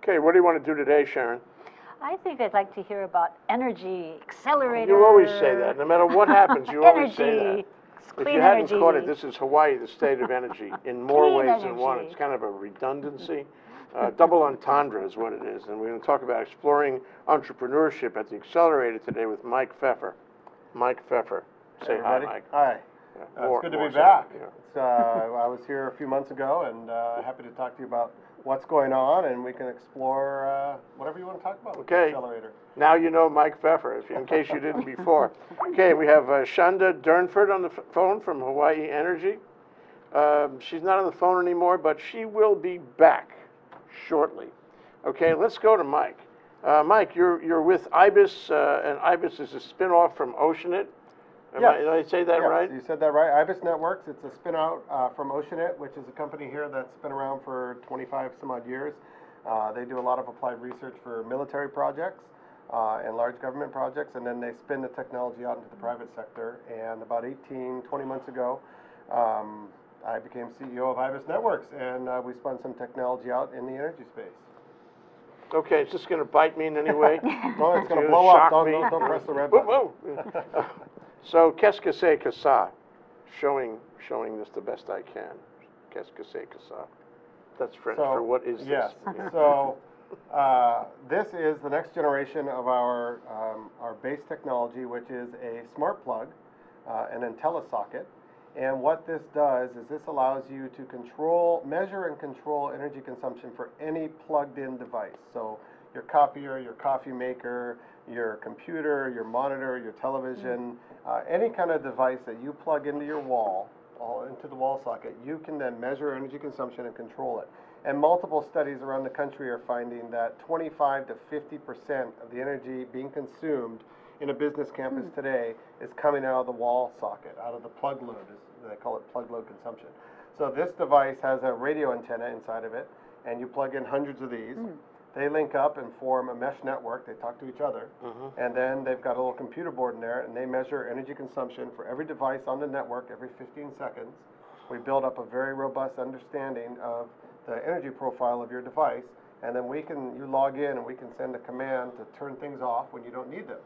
Okay, what do you want to do today, Sharon? I think I'd like to hear about energy, accelerator. You always say that. No matter what happens, you always say that. Energy. If you hadn't caught it, this is Hawaii, the state of energy, in more Clean ways than one. energy. It's kind of a redundancy. Double entendre is what it is. And we're going to talk about exploring entrepreneurship at the Accelerator today with Mike Pfeffer. Mike Pfeffer. Say hi, Mike. Hi. It's good to be back. I was here a few months ago, and happy to talk to you about what's going on, and we can explore whatever you want to talk about with the Accelerator. Now you know Mike Pfeffer, in case you didn't before. Okay, we have Shanda Durnford on the phone from Hawaii Energy. She's not on the phone anymore, but she will be back shortly. Okay, let's go to Mike. Mike, you're with Ibis, and Ibis is a spin-off from Oceanit. Did I say that right? You said that right. Ibis Networks, it's a spin-out from Oceanit, which is a company here that's been around for 25 some odd years. They do a lot of applied research for military projects and large government projects, and then they spin the technology out into the private sector. And about 20 months ago, I became CEO of Ibis Networks, and we spun some technology out in the energy space. Okay, is this going to bite me in any way? No, it's going to blow up. Don't press the red button. Whoa. So, qu'est-ce que c'est que ça? Showing this the best I can. Qu'est-ce que c'est que ça? That's French for what is this? Yes. So, this is the next generation of our base technology, which is a smart plug, an IntelliSocket. And what this does is this allows you to measure and control energy consumption for any plugged-in device. So your copier, your coffee maker, your computer, your monitor, your television, any kind of device that you plug into your wall, into the wall socket, you can then measure energy consumption and control it. And multiple studies around the country are finding that 25 to 50% of the energy being consumed in a business campus today is coming out of the wall socket, out of the plug load, as they call it, plug load consumption. So this device has a radio antenna inside of it, and you plug in hundreds of these. They link up and form a mesh network. They talk to each other, and then they've got a little computer board in there, and they measure energy consumption for every device on the network every 15 seconds. We build up a very robust understanding of the energy profile of your device, and then you log in and we can send a command to turn things off when you don't need them.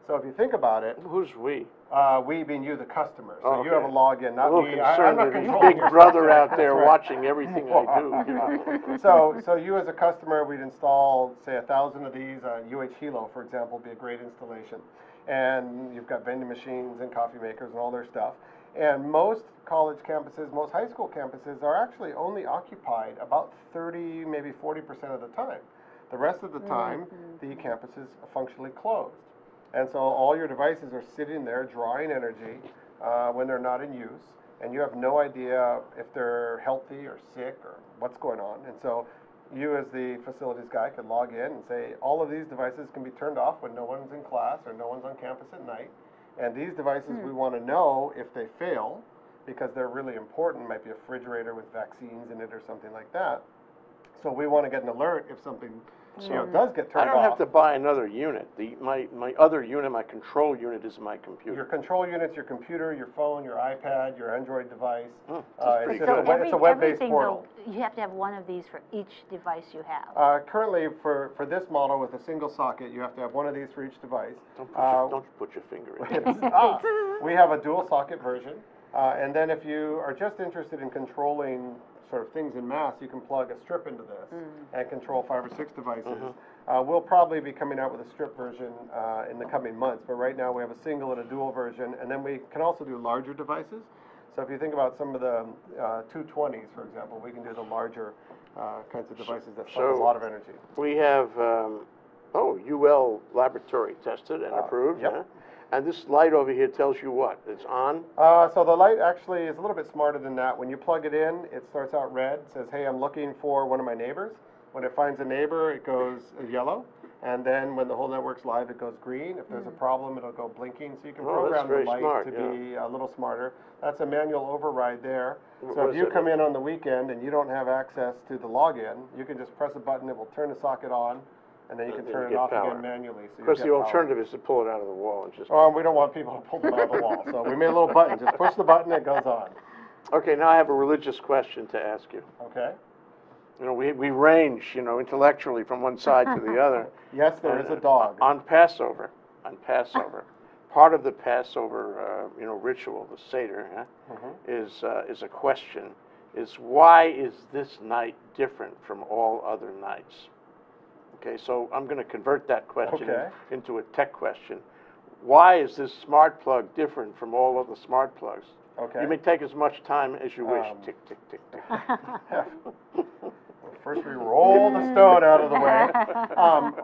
So if you think about it, who's we? We being you, the customer. So you have a login, not me. I'm not controlling Big Brother out there watching everything I do. You know. So you as a customer, we'd install, say, 1,000 of these. Hilo, for example, would be a great installation. And you've got vending machines and coffee makers and all their stuff. And most college campuses, most high school campuses are actually only occupied about 30, maybe 40% of the time. The rest of the time, the campus is functionally closed. And so all your devices are sitting there drawing energy when they're not in use, and you have no idea if they're healthy or sick or what's going on. And so you as the facilities guy can log in and say, all of these devices can be turned off when no one's in class or no one's on campus at night. And these devices we want to know if they fail, because they're really important. It might be a refrigerator with vaccines in it or something like that. So we want to get an alert if something does get turned off. I don't have to buy another unit. My other unit, my control unit, is my computer. Your control unit's your computer, your phone, your iPad, your Android device. It's a web-based portal. Though, you have to have one of these for each device you have. Currently, for this model with a single socket, you have to have one of these for each device. Don't put your finger in it. We have a dual socket version. And then if you are just interested in controlling sort of things in mass, you can plug a strip into this and control 5 or 6 devices. We'll probably be coming out with a strip version in the coming months, but right now we have a single and a dual version, and then we can also do larger devices. So if you think about some of the 220s, for example, we can do the larger kinds of devices that suck a lot of energy. We have, UL laboratory tested and approved. Yep. And this light over here tells you what? It's on? So the light actually is a little bit smarter than that. When you plug it in, it starts out red, says, hey, I'm looking for one of my neighbors. When it finds a neighbor, it goes yellow. And then when the whole network's live, it goes green. If there's a problem, it'll go blinking. So you can program the light to be a little smarter. That's a manual override there. So if you come in on the weekend and you don't have access to the login, you can just press a button, it will turn the socket on, and then you can turn it off again manually. So of course, the alternative is to pull it out of the wall and just... we don't want people to pull them out of the wall. So we made a little button. Just push the button, it goes on. Okay, now I have a religious question to ask you. Okay. You know, we range, you know, intellectually from one side to the other. Yes, there And, is a dog. On Passover, part of the Passover, you know, ritual, the Seder, is a question: is why is this night different from all other nights? Okay, so I'm going to convert that question into a tech question. Why is this smart plug different from all other smart plugs? Okay. You may take as much time as you wish. Tick, tick, tick, tick. First we roll the stone out of the way.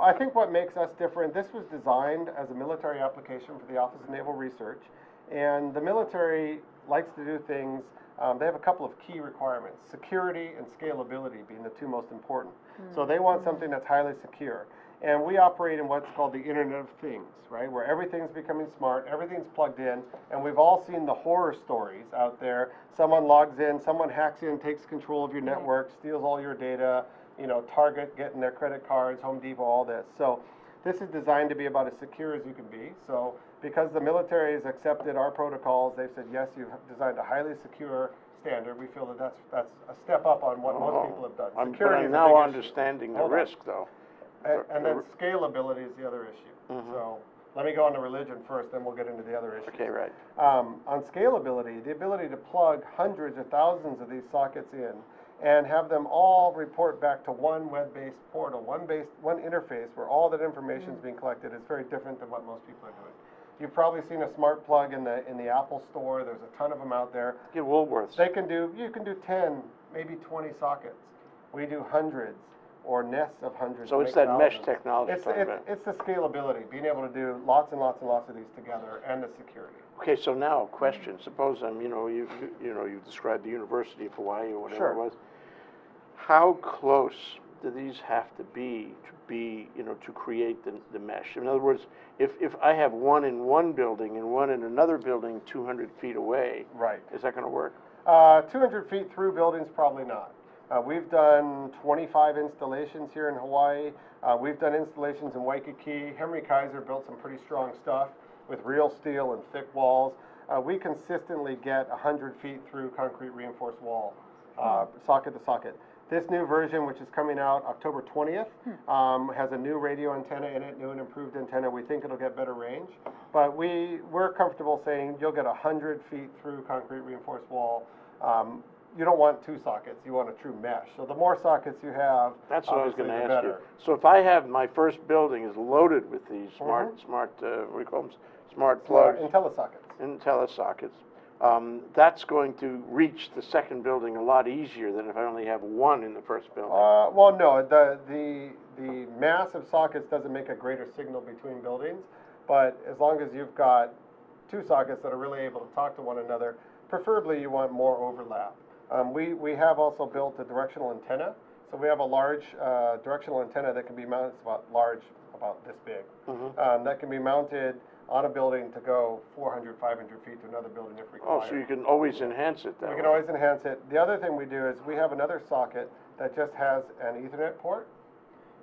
I think what makes us different, this was designed as a military application for the Office of Naval Research, and the military likes to do things, they have a couple of key requirements, security and scalability being the two most important. So they want something that's highly secure. And we operate in what's called the Internet of Things, right? Where everything's becoming smart, everything's plugged in, and we've all seen the horror stories out there. Someone logs in, someone hacks in, takes control of your network, steals all your data, you know, Target getting their credit cards, Home Depot, all this. So this is designed to be about as secure as you can be. So because the military has accepted our protocols, they've said, yes, you've designed a highly secure standard. We feel that that's a step up on what most people have done. I'm now understanding the risk, though. And then scalability is the other issue. So let me go on to religion first, then we'll get into the other issues. Okay, right. On scalability, the ability to plug hundreds or thousands of these sockets in and have them all report back to one web-based portal, one interface where all that information is being collected is very different than what most people are doing. You've probably seen a smart plug in the Apple store. There's a ton of them out there. Get Woolworths. You can do 10, maybe 20 sockets. We do hundreds or nests of hundreds. So it's that mesh technology. It's the scalability, being able to do lots and lots and lots of these together, and the security. Okay, so now a question. Suppose you described the University of Hawaii or whatever it was. How close do these have to be to create the mesh? In other words, if I have one in one building and one in another building 200 feet away, is that going to work? 200 feet through buildings, probably not. We've done 25 installations here in Hawaii. We've done installations in Waikiki. Henry Kaiser built some pretty strong stuff with real steel and thick walls. We consistently get 100 feet through concrete reinforced wall, socket to socket. This new version, which is coming out October 20th, has a new radio antenna in it, new and improved antenna. We think it'll get better range. But we're comfortable saying you'll get 100 feet through concrete reinforced wall. You don't want two sockets, you want a true mesh. So the more sockets you have, that's what I was going to ask you. So if I have my first building is loaded with these smart what do you call them? Smart plugs. IntelliSockets. That's going to reach the second building a lot easier than if I only have one in the first building. Well, no, the mass of sockets doesn't make a greater signal between buildings, but as long as you've got two sockets that are really able to talk to one another, preferably you want more overlap. We have also built a directional antenna. So we have a large directional antenna that can be mounted, about this big. That can be mounted on a building to go 400, 500 feet to another building if required. Oh, so you can always enhance it that way. We can always enhance it. The other thing we do is we have another socket that just has an Ethernet port,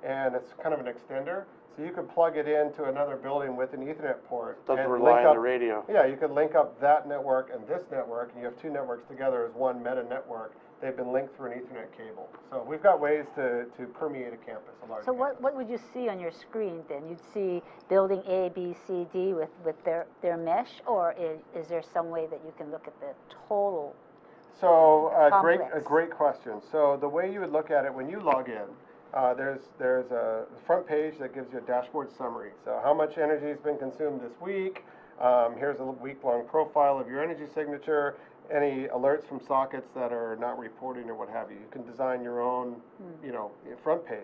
and it's kind of an extender. So you could plug it into another building with an Ethernet port. Doesn't rely on the radio. Yeah, you could link up that network and this network, and you have two networks together as one meta network. They've been linked through an Ethernet cable. So we've got ways to permeate a campus, a large campus. What would you see on your screen then? You'd see building A, B, C, D with their mesh, or is there some way that you can look at the total complex? A great question. So the way you would look at it when you log in, there's a front page that gives you a dashboard summary. So how much energy has been consumed this week. Here's a week-long profile of your energy signature. Any alerts from sockets that are not reporting or what have you. You can design your own, front page.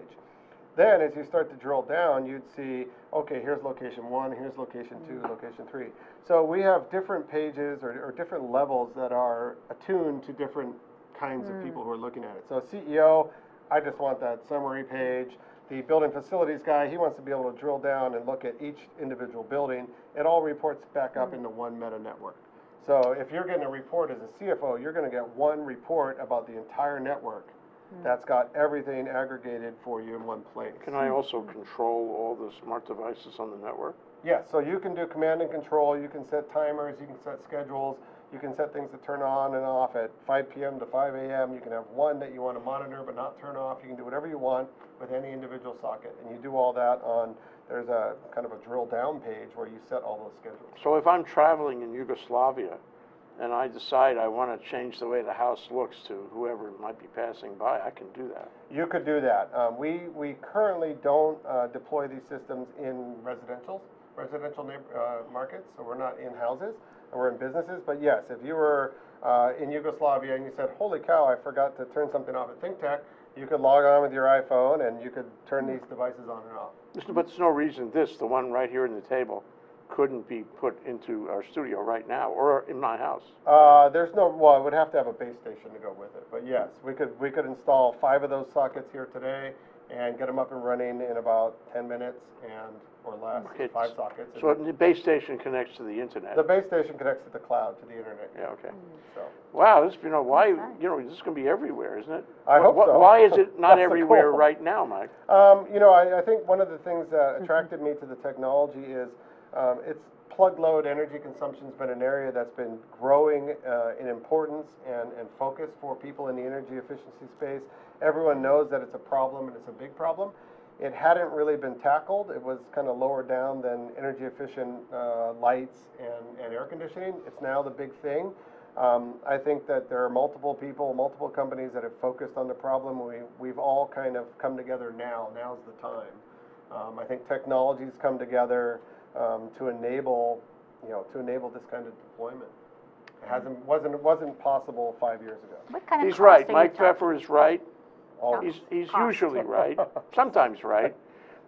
Then as you start to drill down, you'd see, okay, here's location 1, here's location 2, location 3. So we have different pages or different levels that are attuned to different kinds of people who are looking at it. So CEO, I just want that summary page. The building facilities guy, he wants to be able to drill down and look at each individual building. It all reports back up into one meta network. So if you're getting a report as a CFO, you're going to get one report about the entire network that's got everything aggregated for you in one place. Can I also control all the smart devices on the network? Yes, so you can do command and control, you can set timers, you can set schedules, You can set things to turn on and off at 5 p.m. to 5 a.m. You can have one that you want to monitor but not turn off. You can do whatever you want with any individual socket. And you do all that on, there's a kind of a drill down page where you set all those schedules. So if I'm traveling in Yugoslavia and I decide I want to change the way the house looks to whoever might be passing by, I can do that. You could do that. We currently don't deploy these systems in residential markets, so we're not in houses, and we're in businesses. But yes, if you were in Yugoslavia and you said, holy cow, I forgot to turn something off at ThinkTech, you could log on with your iPhone and you could turn these devices on and off. But there's no reason the one right here in the table, couldn't be put into our studio right now or in my house. There's no, well, it would have to have a base station to go with it. But yes, we could install 5 of those sockets here today and get them up and running in about 10 minutes or less, Okay. 5 sockets. So the base station connects to the internet. The base station connects to the cloud, to the internet. Yeah, okay. So. Wow, this, why, this is going to be everywhere, isn't it? I hope so. Why is it not That's the everywhere goal. right now, Mike? I think one of the things that attracted me to the technology is it's plug load energy consumption's been an area that's been growing in importance and focus for people in the energy efficiency space. Everyone knows that it's a problem and it's a big problem. It hadn't really been tackled. It was kind of lower down than energy efficient lights and air conditioning. It's now the big thing. I think that there are multiple people, multiple companies that have focused on the problem. We've all kind of come together now. Now's the time. I think technologies come together to enable this kind of deployment. It wasn't possible 5 years ago. What kind of He's cost right. are you Mike talking? Pfeffer is right. Always. He's Cost. usually right, sometimes right.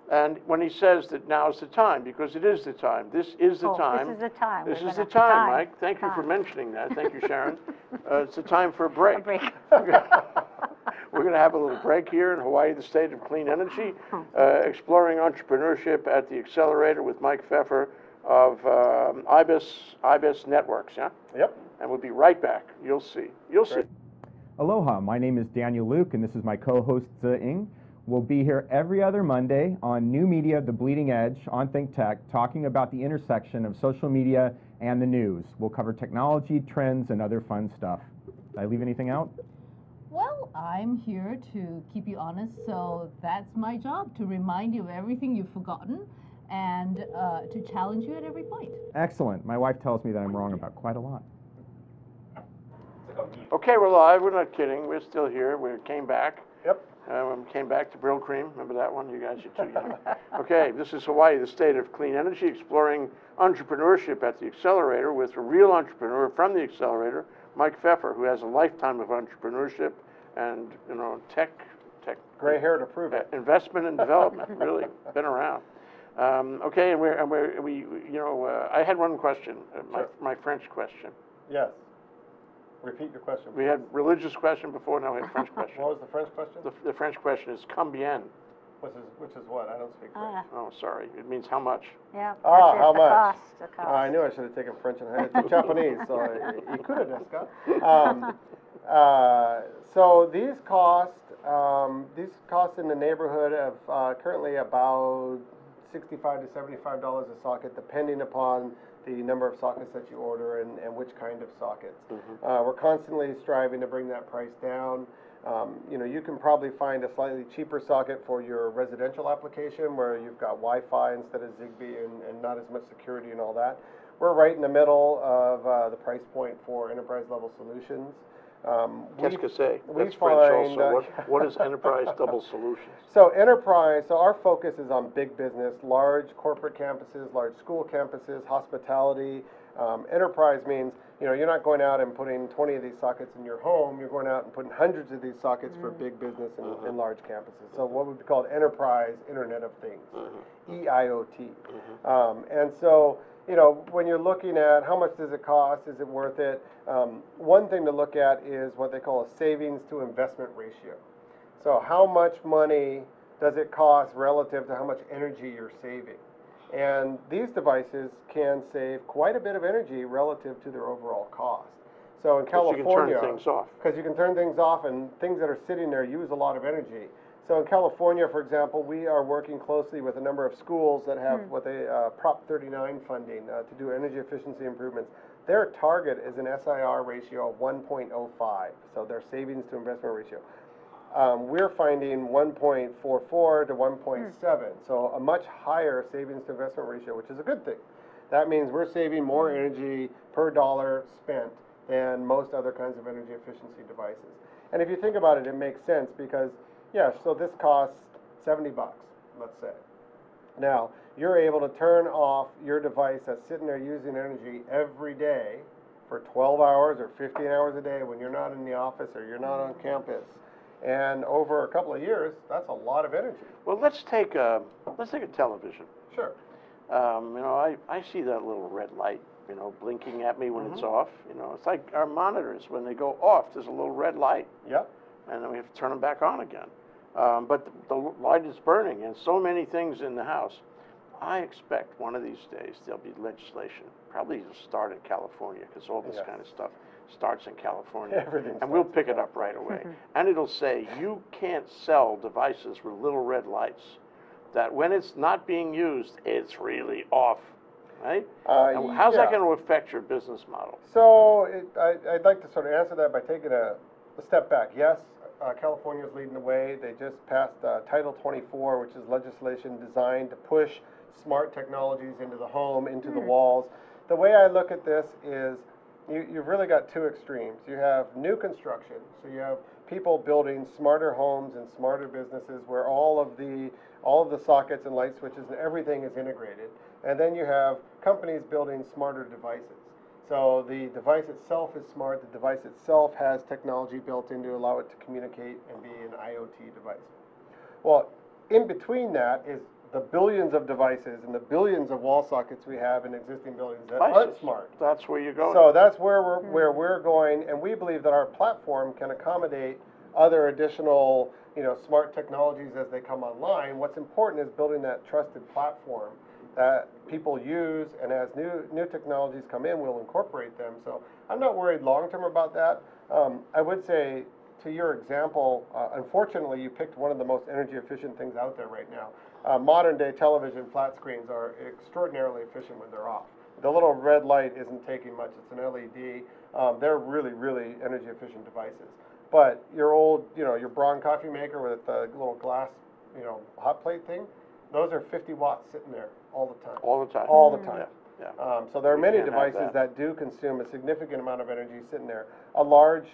And when he says that now's the time, because it is the time. This is the time. This is the time. This We're is the gonna- time, Mike. Thank you for Time. mentioning that. Thank you, Sharon. It's the time for a break. A break. We're going to have a little break here in Hawaii, the state of clean energy, exploring entrepreneurship at the Accelerator with Mike Pfeffer of Ibis Networks, yeah? Yep. And we'll be right back. You'll see. You'll see. Aloha, my name is Daniel Luke, and this is my co-host, Ing. We'll be here every other Monday on New Media, The Bleeding Edge, on ThinkTech, talking about the intersection of social media and the news. We'll cover technology, trends, and other fun stuff. Did I leave anything out? Well, I'm here to keep you honest, so that's my job, to remind you of everything you've forgotten and to challenge you at every point. Excellent. My wife tells me that I'm wrong about quite a lot. Okay, we're live. We're not kidding. We're still here. We came back. Yep. Came back to Brill Cream. Remember that one? You guys are too young. Okay, this is Hawaii, the state of clean energy, exploring entrepreneurship at the Accelerator with a real entrepreneur from the Accelerator, Mike Pfeffer, who has a lifetime of entrepreneurship and tech Gray hair to prove it. investment and development. Really been around. Okay, and I had one question, Sure. my French question. Yes. Repeat your question. We had religious question before. Now we have French question. What was the French question? The French question is combien. Which is what? I don't speak French. Oh, sorry. It means how much. Yeah. Ah, that's it, how the much? Cost, the cost. I knew I should have taken French and it's Japanese, so ikura desu ka? So these cost in the neighborhood of currently about $65 to $75 a socket, depending upon the number of sockets that you order and which kind of sockets. We're constantly striving to bring that price down. You can probably find a slightly cheaper socket for your residential application where you've got Wi-Fi instead of Zigbee and not as much security and all that. We're right in the middle of the price point for enterprise level solutions. Qu'est-ce que c'est? we That's French find, also. What is enterprise double solutions? So our focus is on big business, large corporate campuses, large school campuses, hospitality. Enterprise means, you're not going out and putting 20 of these sockets in your home. You're going out and putting hundreds of these sockets for big business and large campuses. So what would be called enterprise Internet of Things, EIoT. And so, when you're looking at how much does it cost, is it worth it? One thing to look at is what they call a savings to investment ratio. So how much money does it cost relative to how much energy you're saving? And these devices can save quite a bit of energy relative to their overall cost. So in California, you can turn things off. because you can turn things off, and things that are sitting there use a lot of energy. So in California, for example, we are working closely with a number of schools that have what they Prop 39 funding to do energy efficiency improvements. Their target is an SIR ratio of 1.05, so their savings to investment ratio. We're finding 1.44 to 1.7, so a much higher savings to investment ratio, which is a good thing. That means we're saving more energy per dollar spent than most other kinds of energy efficiency devices. And if you think about it, it makes sense because, yeah, so this costs 70 bucks, let's say. Now, you're able to turn off your device that's sitting there using energy every day for 12 hours or 15 hours a day when you're not in the office or you're not on campus. And over a couple of years, that's a lot of energy. Well, let's take a television. Sure. I see that little red light, blinking at me when it's off. It's like our monitors, when they go off, there's a little red light. Yep. And then we have to turn them back on again. But the light is burning, and so many things in the house. I expect one of these days there'll be legislation, probably it'll start in California, because all this kind of stuff starts in California. And we'll pick it up right away. And it'll say, you can't sell devices with little red lights, that when it's not being used, it's really off, right? And how's that going to affect your business model? So I'd like to sort of answer that by taking a step back. Yes, California is leading the way. They just passed Title 24, which is legislation designed to push smart technologies into the home, into the walls. The way I look at this is you've really got two extremes. You have new construction, so you have people building smarter homes and smarter businesses where all of the sockets and light switches and everything is integrated. And then you have companies building smarter devices. So the device itself is smart. The device itself has technology built in to allow it to communicate and be an IoT device. Well, in between that is the billions of devices and the billions of wall sockets we have in existing buildings that aren't smart. That's where you're going. So that's where we're going, and we believe that our platform can accommodate other additional, smart technologies as they come online. What's important is building that trusted platform that people use, and as new technologies come in, we'll incorporate them. So I'm not worried long-term about that. I would say, to your example, unfortunately, you picked one of the most energy-efficient things out there right now. Modern-day television flat screens are extraordinarily efficient when they're off. The little red light isn't taking much. It's an LED. They're really, really energy-efficient devices. But your old, your Braun coffee maker with a little glass, hot plate thing, those are 50 watts sitting there all the time. All the time. All the time. Yeah. So there are many devices that do consume a significant amount of energy sitting there. A large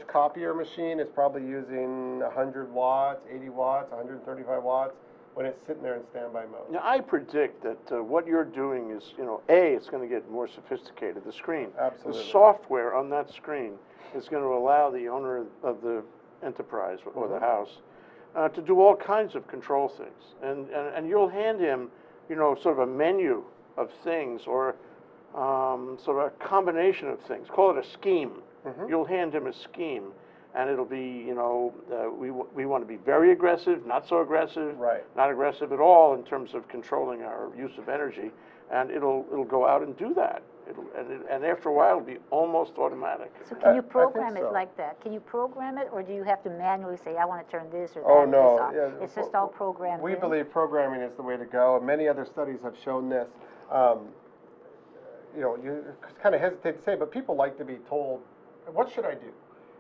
copier machine is probably using 100 watts, 80 watts, 135 watts when it's sitting there in standby mode. Now, I predict that what you're doing is, it's going to get more sophisticated, the screen. Absolutely. The software on that screen is going to allow the owner of the enterprise or the house to do all kinds of control things. And you'll hand him, sort of a menu of things or sort of a combination of things. Call it a scheme. You'll hand him a scheme, and it'll be, we want to be very aggressive, not so aggressive, not aggressive at all in terms of controlling our use of energy, and it'll go out and do that. And after a while, it'll be almost automatic. So can you program it like that? Can you program it, or do you have to manually say, I want to turn this or that Oh, no. this off? Yeah, it's just all programmed We in? believe programming is the way to go. Many other studies have shown this. You kind of hesitate to say, but people like to be told, what should I do?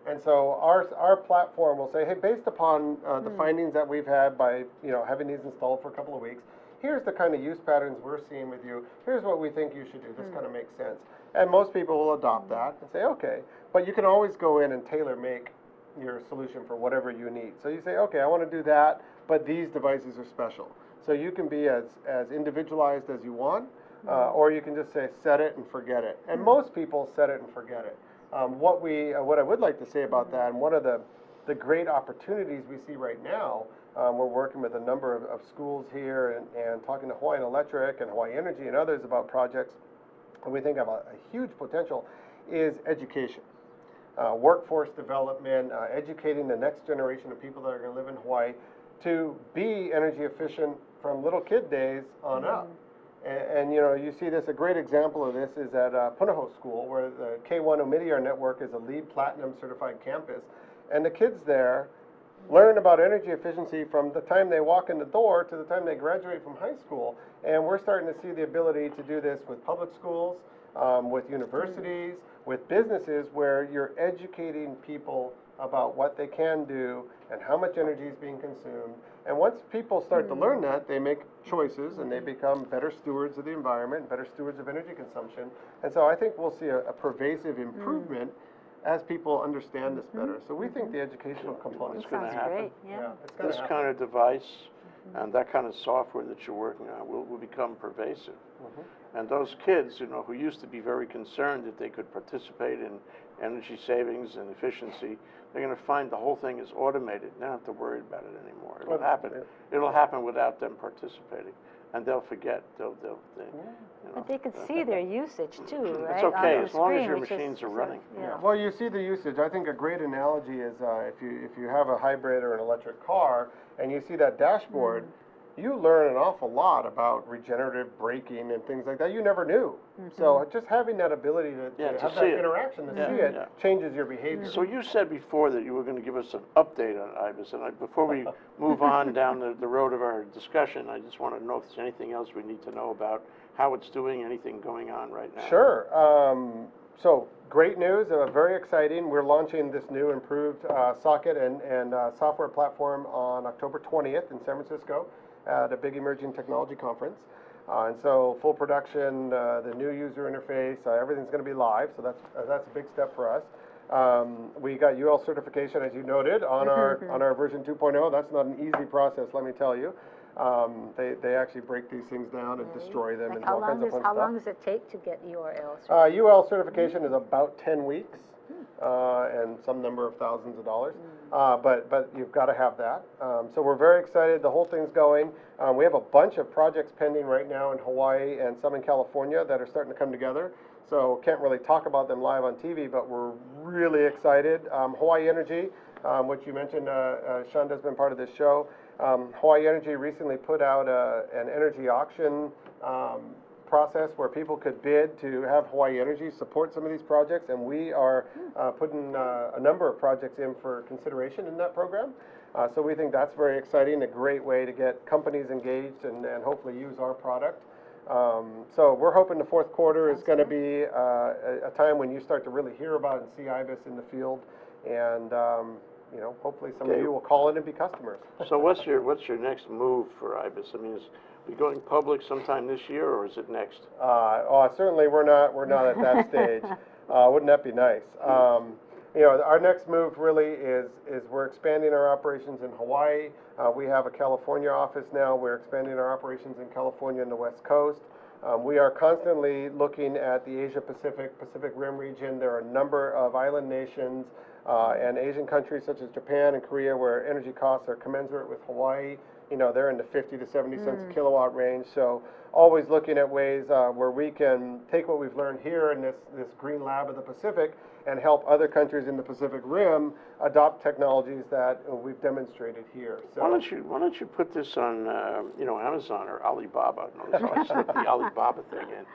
And so our platform will say, hey, based upon the findings that we've had by having these installed for a couple of weeks, here's the kind of use patterns we're seeing with you. Here's what we think you should do. This kind of makes sense. And most people will adopt that and say, okay. But you can always go in and tailor-make your solution for whatever you need. So you say, okay, I want to do that, but these devices are special. So you can be as individualized as you want, or you can just say, set it and forget it. And most people set it and forget it. What I would like to say about that, and one of the great opportunities we see right now, we're working with a number of schools here and talking to Hawaiian Electric and Hawaii Energy and others about projects that we think have a huge potential, is education. Workforce development, educating the next generation of people that are going to live in Hawaii to be energy efficient from little kid days on up. And you see this, a great example of this is at Punahou School, where the K1 Omidyar network is a LEED Platinum certified campus. And the kids there learn about energy efficiency from the time they walk in the door to the time they graduate from high school. And we're starting to see the ability to do this with public schools, with universities, with businesses, where you're educating people about what they can do and how much energy is being consumed. And once people start to learn that, they make choices and they become better stewards of the environment, better stewards of energy consumption. And so I think we'll see a pervasive improvement as people understand this better. So we think the educational component is going to Sounds happen. great, yeah. It's gonna This happen. kind of device and that kind of software that you're working on will become pervasive. And those kids, you know, who used to be very concerned that they could participate in energy savings and efficiency, they're going to find the whole thing is automated. They don't have to worry about it anymore. It'll happen. It'll happen without them participating, and they'll forget. They, you know, But they could see their usage too, right? It's okay on the as long as screen, your which is machines are sort of- running. Yeah. Well, you see the usage. I think a great analogy is if you have a hybrid or an electric car and you see that dashboard, you learn an awful lot about regenerative braking and things like that you never knew. So just having that ability to to have see that it. interaction, to Yeah, see it, yeah. changes your behavior. So you said before that you were going to give us an update on Ibis, and before we move on down the road of our discussion, I just want to know if there's anything else we need to know about how it's doing, anything going on right now. Sure. So great news, very exciting. We're launching this new improved socket and software platform on October 20th in San Francisco at a big emerging technology conference. And so full production, the new user interface, everything's going to be live. So that's a big step for us. We got UL certification, as you noted, on our version 2.0. That's not an easy process, let me tell you. They actually break these things down and destroy them and do all kinds of fun How stuff. long does it take to get URLs? UL certification is about 10 weeks and some number of thousands of dollars. But you've got to have that. So we're very excited. The whole thing's going. We have a bunch of projects pending right now in Hawaii and some in California that are starting to come together. So can't really talk about them live on TV, but we're really excited. Hawaii Energy, which you mentioned, Shonda's been part of this show. Hawaii Energy recently put out an energy auction process where people could bid to have Hawaii Energy support some of these projects, and we are putting a number of projects in for consideration in that program. So we think that's very exciting, a great way to get companies engaged and hopefully use our product. So we're hoping the fourth quarter is going to be a time when you start to really hear about and see Ibis in the field, and you know, hopefully some of you will call in and be customers. So what's your next move for Ibis? I mean, is we going public sometime this year, or is it next? Certainly we're not at that stage. Wouldn't that be nice? You know, our next move really is we're expanding our operations in Hawaii. We have a California office now. We're expanding our operations in California and the West Coast. We are constantly looking at the Asia-Pacific, Pacific Rim region. There are a number of island nations and Asian countries such as Japan and Korea where energy costs are commensurate with Hawaii. You know, they're in the 50 to 70 cents a kilowatt range. So always looking at ways where we can take what we've learned here in this green lab of the Pacific and help other countries in the Pacific Rim adopt technologies that we've demonstrated here. So Why don't you put this on you know, Amazon or Alibaba? Notice how I slipped the Alibaba thing in.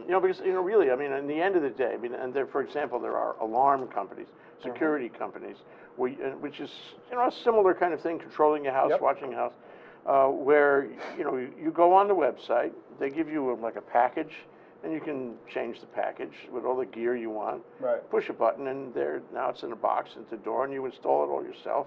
You know, because you know, really, I mean, in the end of the day, I mean, and there, for example, there are alarm companies, security companies, which is, you know, a similar kind of thing, controlling your house, watching your house, where, you know, you go on the website, they give you like a package, and you can change the package with all the gear you want. Right. Push a button, and now it's in a box, into the door, and you install it all yourself,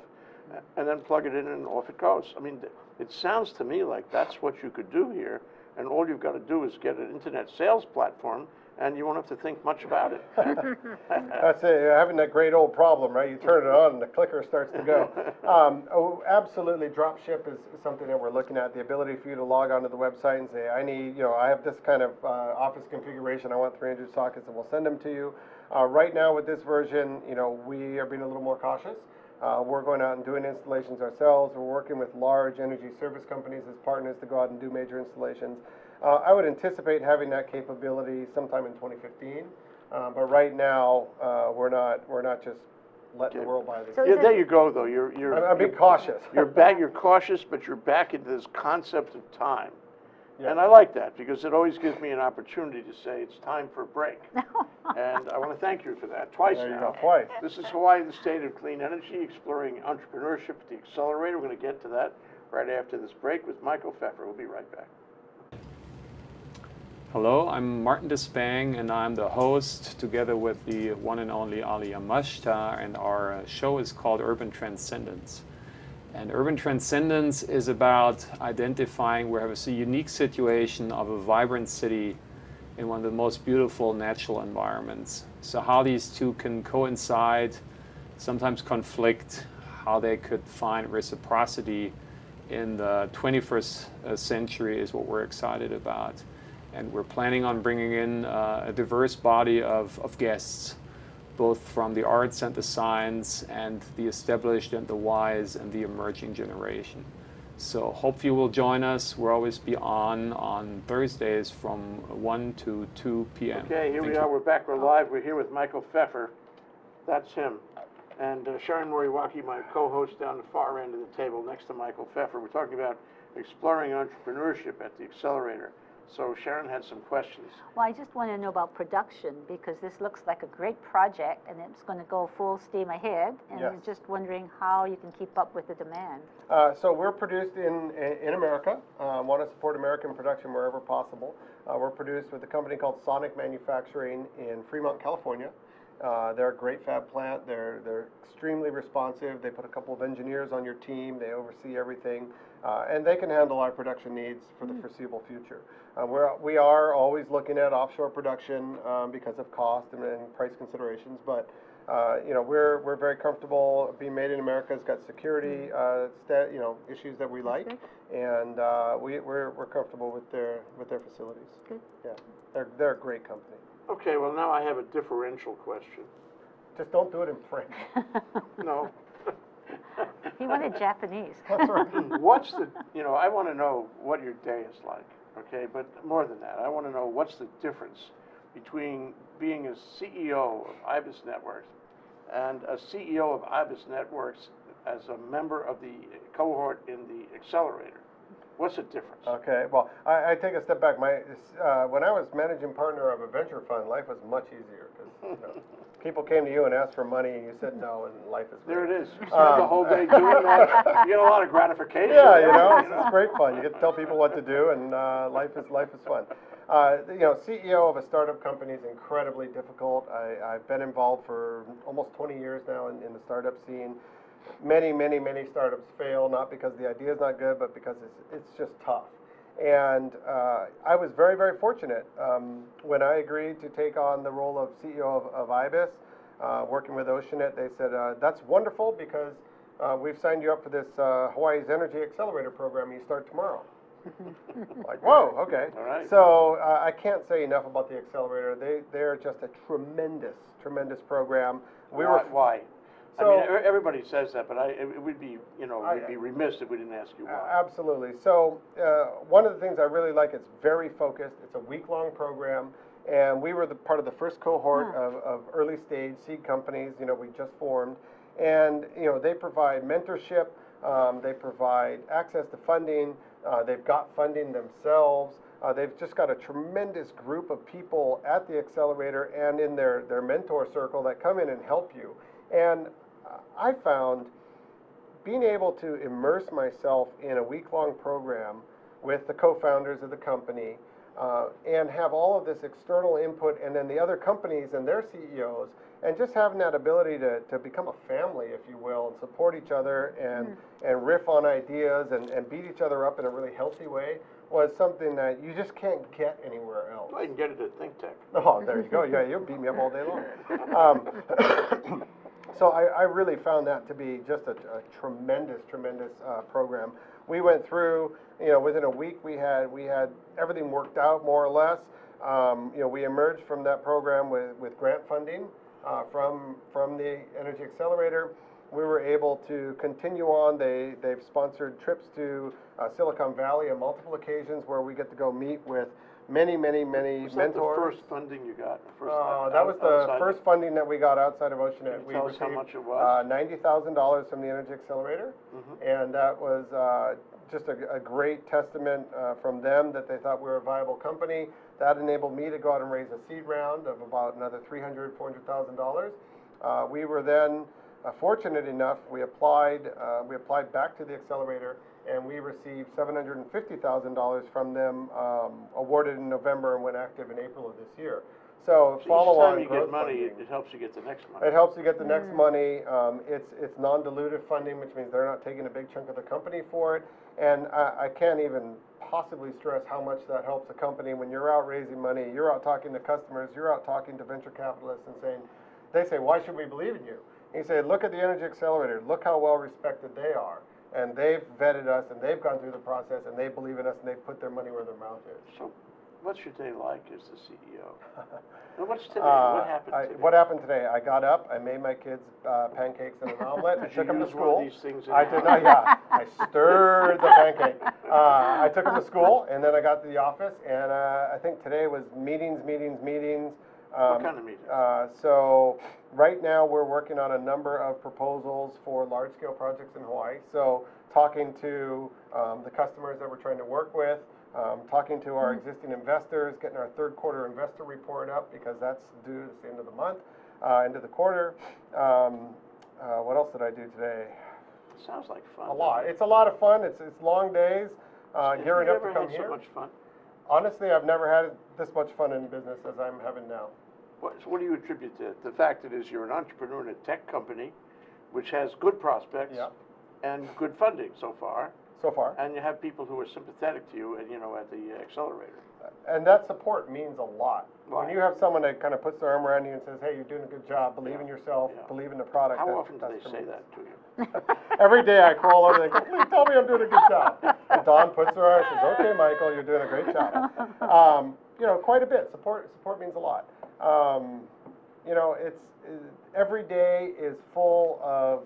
and then plug it in, and off it goes. I mean, it sounds to me like that's what you could do here, and all you've got to do is get an internet sales platform, and you won't have to think much about it. That's it. You're having that great old problem, right? You turn it on and the clicker starts to go. Absolutely, drop ship is something that we're looking at. The ability for you to log onto the website and say, I need, you know, I have this kind of office configuration. I want 300 sockets, and we'll send them to you. Right now with this version, you know, we are being a little more cautious. We're going out and doing installations ourselves. We're working with large energy service companies as partners to go out and do major installations. I would anticipate having that capability sometime in 2015, but right now we're not just letting the world buy these. So Yeah, there you go, though. I'm being cautious. You're cautious, but you're back into this concept of time. Yeah. And I like that because it always gives me an opportunity to say it's time for a break. And I want to thank you for that twice There now. you go, twice. This is Hawaii, the State of Clean Energy, exploring entrepreneurship at the Excelerator. We're going to get to that right after this break with Michael Pfeffer. We'll be right back. Hello, I'm Martin Despang, and I'm the host together with the one and only Ali Amashta, and our show is called Urban Transcendence. And Urban Transcendence is about identifying where we have a unique situation of a vibrant city in one of the most beautiful natural environments. So how these two can coincide, sometimes conflict, how they could find reciprocity in the 21st century is what we're excited about. And we're planning on bringing in a diverse body of guests, both from the arts and the science and the established and the wise and the emerging generation. So hope you will join us. We'll always be on Thursdays from 1 to 2 p.m. Okay, here we are. We're back. We're live. We're here with Michael Pfeffer. That's him. And Sharon Moriwaki, my co-host down the far end of the table next to Michael Pfeffer. We're talking about exploring entrepreneurship at the Accelerator. So Sharon had some questions. Well, I just want to know about production, because this looks like a great project and it's going to go full steam ahead. And Yes. I'm just wondering how you can keep up with the demand. So we're produced in America. Want to support American production wherever possible. We're produced with a company called Sonic Manufacturing in Fremont, California. They're a great fab plant. They're extremely responsive. They put a couple of engineers on your team. They oversee everything, and they can handle our production needs for the foreseeable future. We are always looking at offshore production because of cost and price considerations, but we're very comfortable being made in America. It's got security issues that we like, and we're comfortable with their facilities. Good. Yeah, they're a great company. Okay, well, now I have a differential question. Just don't do it in French. No. He wanted Japanese. That's right. What's the, I want to know what your day is like, okay? But more than that, I want to know what's the difference between being a CEO of Ibis Networks and a CEO of Ibis Networks as a member of the cohort in the Accelerator. What's the difference? Okay, well, I take a step back. When I was managing partner of a venture fund, life was much easier because people came to you and asked for money, and you said no, and life is great. There it is. You spend the whole day doing that. You get a lot of gratification. Yeah, it's great fun. You get to tell people what to do, and life is fun. CEO of a startup company is incredibly difficult. I've been involved for almost 20 years now in the startup scene. Many startups fail, not because the idea is not good, but because it's just tough. And I was very fortunate when I agreed to take on the role of CEO of Ibis, working with Oceanet. They said, that's wonderful because we've signed you up for this Hawaii's Energy Accelerator program. You start tomorrow. Like, whoa, okay. All right. So I can't say enough about the Accelerator. They're just a tremendous program. Why? So, I mean, everybody says that, but it would be, we'd be remiss if we didn't ask you why. Absolutely. So one of the things I really like, it's very focused. It's a week-long program, and we were part of the first cohort of early-stage seed companies. We just formed, and they provide mentorship. They provide access to funding. They've got funding themselves. They've just got a tremendous group of people at the Accelerator and in their mentor circle that come in and help you. And I found being able to immerse myself in a week-long program with the co-founders of the company and have all of this external input, and then the other companies and their CEOs, and just having that ability to become a family, if you will, and support each other and riff on ideas and beat each other up in a really healthy way was something that you just can't get anywhere else. Well, you can get it at ThinkTech. Oh, there you go. Yeah, you'll beat me up all day long. So I really found that to be just a tremendous program. We went through, within a week we had everything worked out more or less. We emerged from that program with grant funding from the Energy Accelerator. We were able to continue on. They've sponsored trips to Silicon Valley on multiple occasions where we get to go meet with many mentors. Was that the first funding you got? That was the first funding that we got outside of Oceanet. Can you tell us how much it was? $90,000 from the Energy Accelerator, and that was just a great testament from them that they thought we were a viable company. That enabled me to go out and raise a seed round of about another $300,000, $400,000. We were then fortunate enough, we applied back to the Accelerator, and we received $750,000 from them, awarded in November and went active in April of this year. So follow-on each time you get money, funding. it helps you get the next money. It helps you get the next money. It's non-dilutive funding, which means they're not taking a big chunk of the company for it. And I can't even possibly stress how much that helps a company when you're out raising money, you're out talking to customers, you're out talking to venture capitalists and saying, they say, why should we believe in you? And you say, look at the Energy Accelerator, look how well respected they are. And they've vetted us and they've gone through the process and they believe in us and they've put their money where their mouth is. So what's your day like as the CEO? Well, what's today? What happened today? What happened today? I got up, I made my kids pancakes and an omelet, I took them to school. These things I did not, yeah. I stirred the pancake. I took them to school, and then I got to the office, and I think today was meetings. What kind of meetings? So right now we're working on a number of proposals for large-scale projects in Hawaii. So talking to the customers that we're trying to work with, talking to our existing investors, getting our third quarter investor report up because that's due at the end of the month, end of the quarter. What else did I do today? Sounds like fun. A lot. It's a lot of fun. It's long days. Gearing up to come here. Have you ever had so much fun? Honestly, I've never had this much fun in business as I'm having now. So what do you attribute to it? The fact that is you're an entrepreneur in a tech company, which has good prospects and good funding so far. So far. And you have people who are sympathetic to you, and at the Accelerator. And that support means a lot. Right. When you have someone that kind of puts their arm around you and says, hey, you're doing a good job, believe in yourself, believe in the product. How often do they say tremendous. that to you? Every day I crawl over there and go, please tell me I'm doing a good job. And Dawn puts her arm and says, okay, Michael, you're doing a great job. Quite a bit. Support means a lot. Every day is full of,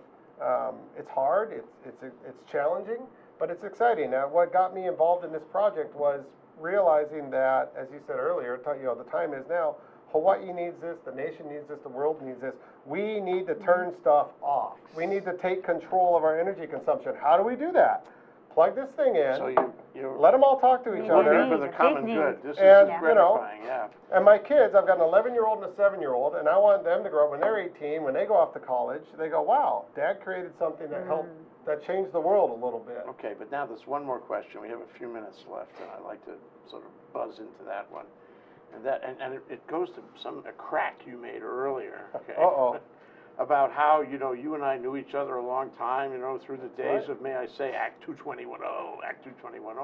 it's hard, it's challenging, but it's exciting. Now, what got me involved in this project was realizing that, as you said earlier, the time is now. Hawaii needs this, the nation needs this, the world needs this. We need to turn stuff off. We need to take control of our energy consumption. How do we do that? Plug this thing in. So you let them all talk to each other. working for the common good. This And, is gratifying, yeah. And my kids, I've got an 11-year-old and a 7-year-old, and I want them to grow up when they're 18, when they go off to college, they go, wow, Dad created something that helped, that changed the world a little bit. Okay, but now there's one more question. We have a few minutes left, and I'd like to sort of buzz into that one. And it goes to a crack you made earlier, okay? About how, you and I knew each other a long time, through the days of, may I say, Act 221, Act 221,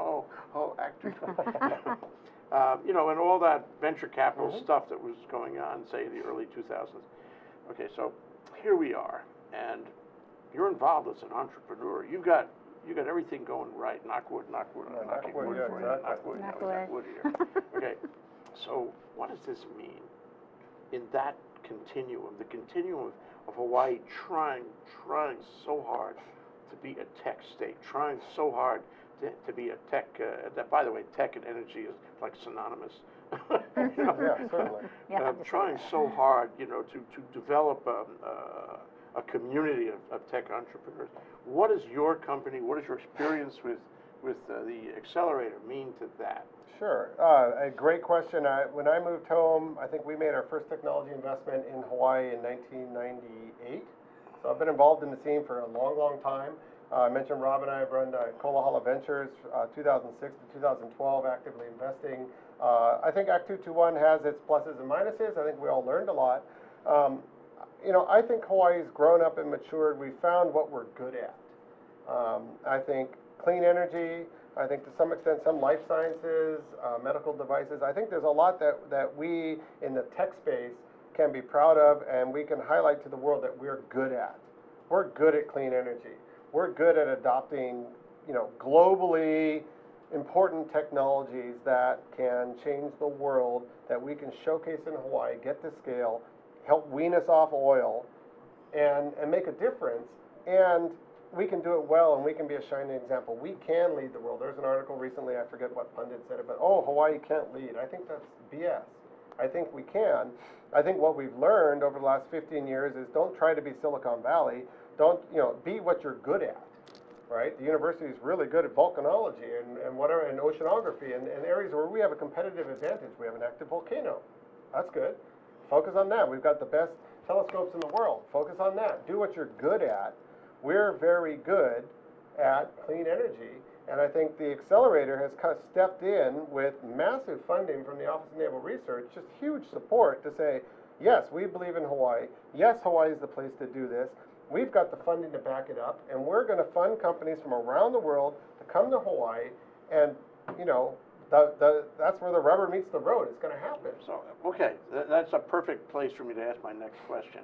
Act 221. And all that venture capital stuff that was going on, say, the early 2000s. Okay, so here we are, and you're involved as an entrepreneur. You got everything going right. Knock wood, knock wood. I'm knocking wood for you. Knock wood. Knock We got wood here. Okay, so what does this mean in that continuum, the continuum of Hawaii trying so hard to be a tech state, trying so hard to be a tech, by the way, tech and energy is like synonymous. Yeah, certainly. Trying so hard, to develop a community of tech entrepreneurs. What does your company, what does your experience with the Accelerator mean to that? Sure. A great question. When I moved home, I think we made our first technology investment in Hawaii in 1998. So I've been involved in the scene for a long, long time. I mentioned Rob and I have run Kolahala Ventures 2006 to 2012, actively investing. I think Act 221 has its pluses and minuses. I think we all learned a lot. I think Hawaii's grown up and matured. We found what we're good at. I think clean energy, I think to some extent some life sciences, medical devices. I think there's a lot that we in the tech space can be proud of and we can highlight to the world that we're good at. We're good at clean energy. We're good at adopting, globally important technologies that can change the world, that we can showcase in Hawaii, get to scale, help wean us off oil, and make a difference. And we can do it well, and we can be a shining example. We can lead the world. There's an article recently, I forget what pundit said it, but Hawaii can't lead. I think that's BS. I think we can. I think what we've learned over the last 15 years is don't try to be Silicon Valley. Don't, be what you're good at, right? The university is really good at volcanology and whatever, and oceanography, and areas where we have a competitive advantage. We have an active volcano. That's good. Focus on that. We've got the best telescopes in the world. Focus on that. Do what you're good at. We're very good at clean energy, and I think the Accelerator has stepped in with massive funding from the Office of Naval Research, just huge support to say, yes, we believe in Hawaii. Yes, Hawaii is the place to do this. We've got the funding to back it up, and we're going to fund companies from around the world to come to Hawaii, and, you know, that's where the rubber meets the road. It's going to happen. So, okay, that's a perfect place for me to ask my next question.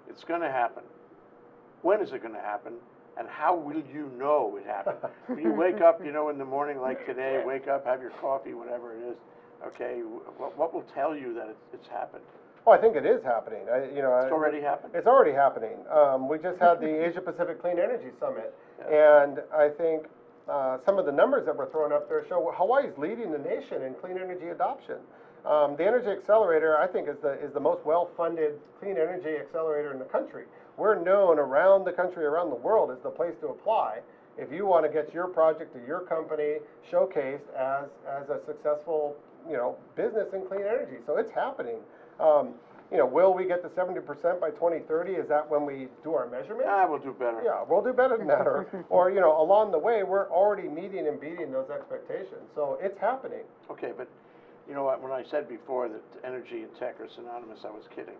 It's going to happen. When is it going to happen? And how will you know it happened? When you wake up, you know, in the morning like today, wake up, have your coffee, whatever it is, okay, what will tell you that it's happened? Oh, I think it is happening. It's already happened? It's already happening. We just had the Asia Pacific Clean Energy Summit, and I think some of the numbers that were thrown up there show Hawaii's leading the nation in clean energy adoption. The Energy Accelerator, I think, is the most well-funded clean energy accelerator in the country. We're known around the country, around the world, as the place to apply if you want to get your project or your company showcased as a successful, you know, business in clean energy. So it's happening. You know, will we get to 70% by 2030? Is that when we do our measurement? We'll do better. Yeah, we'll do better than that. Or, you know, along the way, we're already meeting and beating those expectations. So it's happening. Okay, but you know what? When I said before that energy and tech are synonymous, I was kidding.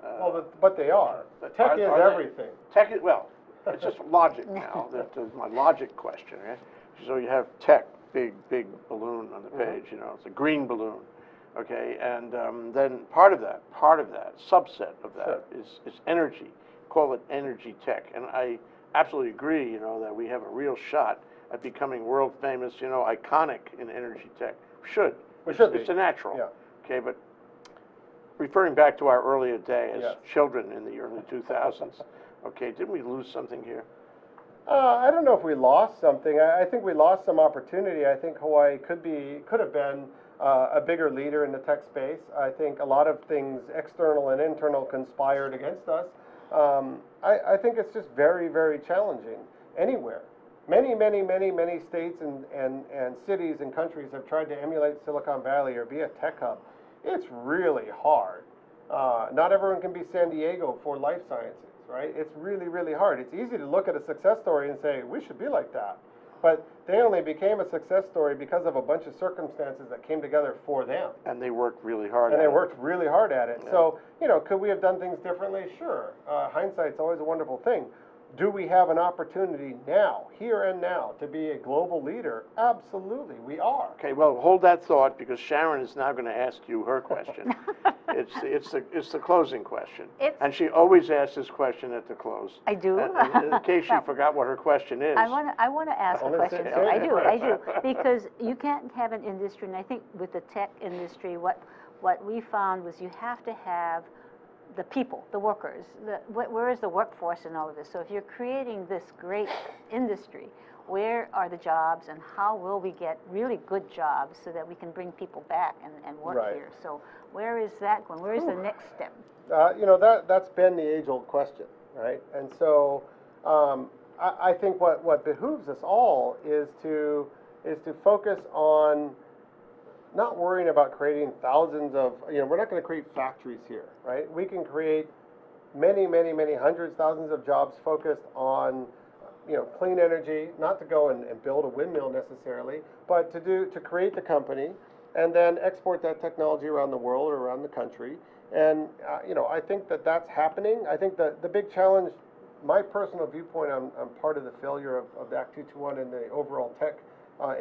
Well, but they are. Tech is everything. Tech is, well, it's just logic now. That's my logic question. Right? So you have tech, big balloon on the page. You know, it's a green balloon. Okay, and then part of that, subset of that is energy. Call it energy tech, and I absolutely agree. You know that we have a real shot at becoming world famous. You know, iconic in energy tech. We should be. It's a natural. Yeah. Okay, but referring back to our earlier day as children in the early 2000s. Okay, didn't we lose something here? I don't know if we lost something. I think we lost some opportunity. I think Hawaii could have been a bigger leader in the tech space. I think a lot of things, external and internal, conspired against us. I think it's just very, very challenging anywhere. Many states and cities and countries have tried to emulate Silicon Valley or be a tech hub. It's really hard. Not everyone can be San Diego for life sciences, right? It's really, really hard. It's easy to look at a success story and say, we should be like that. But they only became a success story because of a bunch of circumstances that came together for them. And they worked really hard at it. And they worked really hard at it. Yeah. So, you know, could we have done things differently? Sure. Hindsight's always a wonderful thing. Do we have an opportunity now, here and now, to be a global leader? Absolutely, we are. Okay, well, hold that thought, because Sharon is now going to ask you her question. It's the closing question. And she always asks this question at the close. I do. And in case she forgot what her question is. I want to ask a question. So I do, because you can't have an industry, and I think with the tech industry, what we found was you have to have the people, the workers. Where is the workforce in all of this? So if you're creating this great industry, where are the jobs, and how will we get really good jobs so that we can bring people back and work here? So where is that going? Where is the next step? You know, that's been the age-old question, right? And so I think what behooves us all is to focus on not worrying about creating thousands of, you know, we're not going to create factories here, right? We can create many hundreds, thousands of jobs focused on, you know, clean energy, not to go and build a windmill necessarily, but to create the company and then export that technology around the world or around the country. And, you know, I think that's happening. I think the big challenge, my personal viewpoint, I'm part of the failure of Act 221 and the overall tech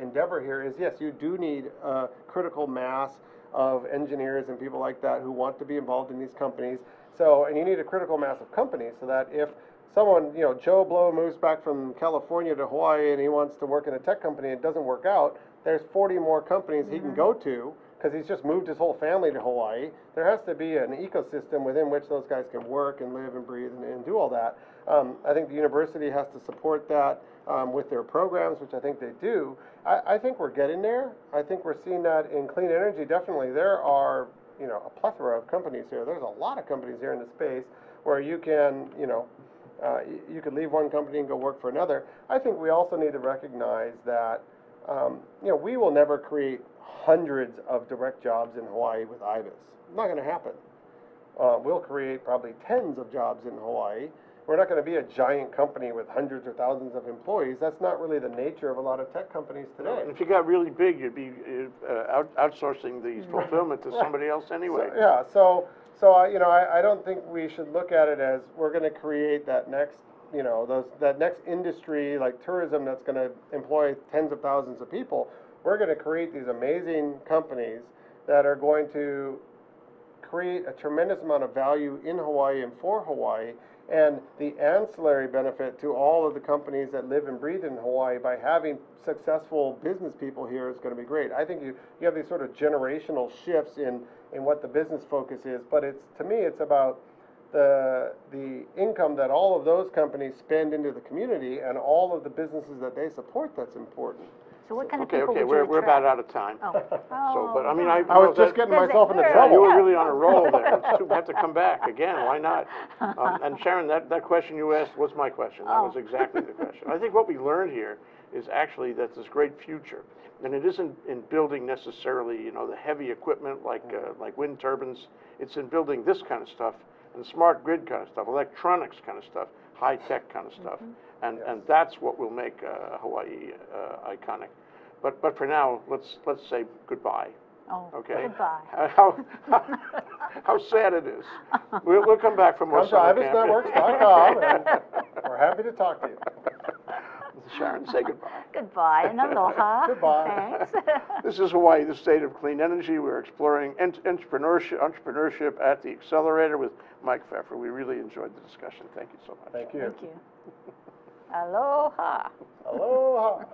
endeavor here is, yes, you do need a critical mass of engineers and people like that who want to be involved in these companies. So, and you need a critical mass of companies so that if someone, you know, Joe Blow moves back from California to Hawaii and he wants to work in a tech company and it doesn't work out, there's 40 more companies he can go to because he's just moved his whole family to Hawaii. There has to be an ecosystem within which those guys can work and live and breathe and do all that. I think the university has to support that with their programs, which I think they do. I think we're getting there. I think we're seeing that in clean energy, definitely. There are, you know, a plethora of companies here. There's a lot of companies here in the space where you can, you know, you could leave one company and go work for another. I think we also need to recognize that, you know, we will never create hundreds of direct jobs in Hawaii with Ibis. Not going to happen. We'll create probably tens of jobs in Hawaii. We're not going to be a giant company with hundreds or thousands of employees. That's not really the nature of a lot of tech companies today. And if you got really big, you'd be outsourcing the fulfillment to somebody else anyway. So you know, I don't think we should look at it as we're going to create that next, you know, that next industry like tourism that's going to employ tens of thousands of people. We're going to create these amazing companies that are going to create a tremendous amount of value in Hawaii and for Hawaii. And the ancillary benefit to all of the companies that live and breathe in Hawaii by having successful business people here is going to be great. I think you have these sort of generational shifts in what the business focus is, but to me it's about the income that all of those companies spend into the community and all of the businesses that they support that's important. So what kind of people Okay, would you we're about out of time. Oh. So, but I mean, I was just getting myself into trouble. You were really on a roll there. It's too bad to come back again. Why not? And Sharon, that question you asked was my question. That was exactly the question. I think what we learned here is actually that there's great future, and it isn't in building necessarily, you know, the heavy equipment like wind turbines. It's in building this kind of stuff and smart grid kind of stuff, electronics kind of stuff, high tech kind of stuff, and that's what will make Hawaii iconic. But for now, let's say goodbye. Oh, okay. Goodbye. How sad it is. We'll come back for more summer camp. IbisNetworks.com, and we're happy to talk to you. Sharon, say goodbye. Goodbye and aloha. Goodbye. Thanks. This is Hawaii, the state of clean energy. We're exploring entrepreneurship at the Accelerator with Mike Pfeffer. We really enjoyed the discussion. Thank you so much. Thank you. Thank you. Aloha. Aloha.